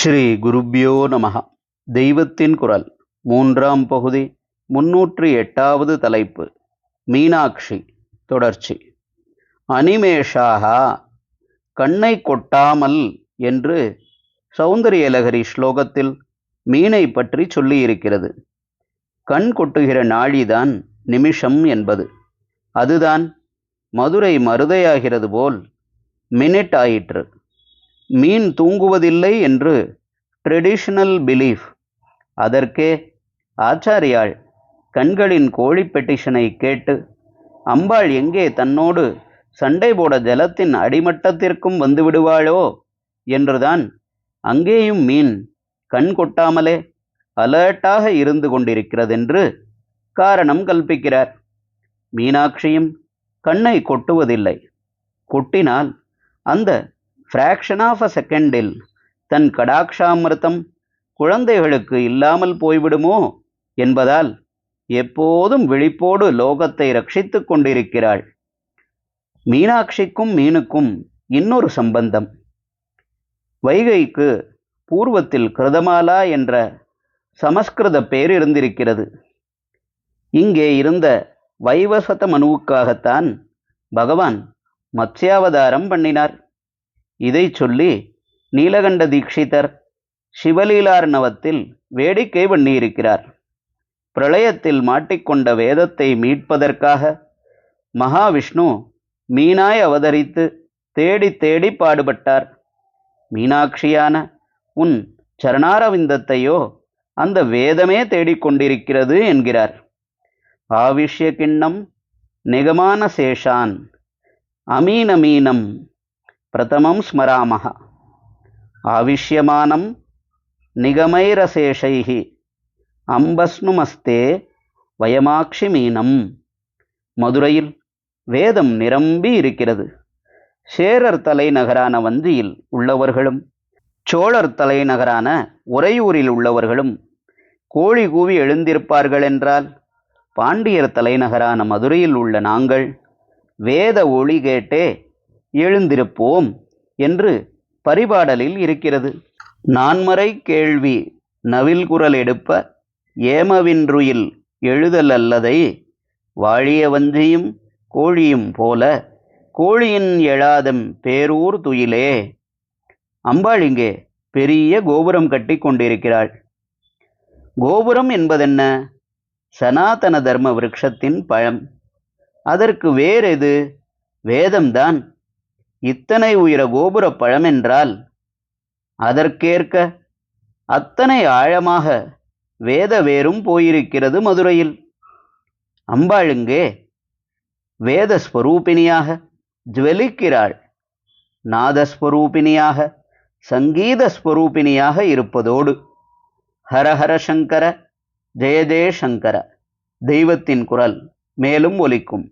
ஸ்ரீ குருப்யோ நமஹ. தெய்வத்தின் குரல் மூன்றாம் பகுதி 308வது தலைப்பு. மீனாட்சி தொடர்ச்சி. அனிமேஷாக கண்ணை கொட்டாமல் என்று சௌந்தரியலகரி ஸ்லோகத்தில் மீனை பற்றி சொல்லியிருக்கிறது. கண் கொட்டுகிற நாழிதான் நிமிஷம் என்பது. அதுதான் மதுரை மருதையாகிறது போல் மினிட் ஆயிற்று. மீன் தூங்குவதில்லை என்று ட்ரெடிஷனல் பிலீஃப். அதற்கே ஆச்சாரியாள் கண்களின் கோழி பெட்டிஷனை கேட்டு அம்பாள் எங்கே தன்னோடு சண்டை போட ஜலத்தின் அடிமட்டத்திற்கும் வந்து விடுவாளோ என்றுதான் அங்கேயும் மீன் கண் கொட்டாமலே அலர்ட்டாக இருந்து கொண்டிருக்கிறதென்று காரணம் கல்பிக்கிறார். மீனாட்சியும் கண்ணை கொட்டுவதில்லை. கொட்டினால் அந்த ஃப்ராக்ஷன் ஆஃப் அ செகண்டில் தன் கடாட்சாமிர்தம் குழந்தைகளுக்கு இல்லாமல் போய்விடுமோ என்பதால் எப்போதும் விழிப்போடு லோகத்தை ரட்சித்து கொண்டிருக்கிறாள். மீனாட்சிக்கும் மீனுக்கும் இன்னொரு சம்பந்தம். வைகைக்கு பூர்வத்தில் கிருதமாலா என்ற சமஸ்கிருத பேர் இருந்திருக்கிறது. இங்கே இருந்த வைவசத மனுவுக்காகத்தான் பகவான் மத்ஸ்யாவதாரம் பண்ணினார். இதை சொல்லி நீலகண்ட தீட்சிதர் சிவலீலார்ணவத்தில் வேடிக்கை பண்ணியிருக்கிறார். பிரளயத்தில் மாட்டிக்கொண்ட வேதத்தை மீட்பதற்காக மகாவிஷ்ணு மீனாய் அவதரித்து தேடி தேடி பாடுபட்டார். மீனாட்சியான உன் சரணாரவிந்தத்தையோ அந்த வேதமே தேடிக்கொண்டிருக்கிறது என்கிறார். ஆவிஷ்ய கிண்ணம் நிகமான சேஷான் அமீனமீனம் பிரதமம் ஸ்மராமஹ. ஆவிஷ்யமானம் நிகமைரசேஷைஹி அம்பஸ்னுமஸ்தே வயமாக்ஷி மீனம். மதுரையில் வேதம் நிரம்பி இருக்கிறது. சேரர் தலைநகரான வஞ்சியில் உள்ளவர்களும் சோழர் தலைநகரான உறையூரில் உள்ளவர்களும் கோழி கூவி எழுந்திருப்பார்கள் என்றால், பாண்டியர் தலைநகரான மதுரையில் உள்ள நாங்கள் வேத ஒளி கேட்டே எழுந்திருப்போம் என்று பரிபாடலில் இருக்கிறது. நான்மறை கேள்வி நவில் குரல் எடுப்ப ஏமவின்றுயில் எழுதல் அல்லதை வாழிய வஞ்சியும் கோழியும் போல கோழியின் எழாதம் பேரூர் துயிலே. அம்பாள் இங்கே பெரிய கோபுரம் கட்டி கொண்டிருக்கிறாள். கோபுரம் என்பதென்ன? சனாதன தர்ம விருட்சத்தின் பழம். அதற்கு வேறெது? வேதம்தான். இத்தனை உயர கோபுர பழமென்றால் அதற்கேற்க அத்தனை ஆழமாக வேத வேரும் போயிருக்கிறது மதுரையில். அம்பாளுங்கே வேதஸ்வரூபிணியாக ஜுவலிக்கிறாள். நாதஸ்வரூபிணியாக சங்கீதஸ்வரூபிணியாக இருப்பதோடு ஹரஹர சங்கர ஜெய ஜெய சங்கர தெய்வத்தின் குரல் மேலும் ஒலிக்கும்.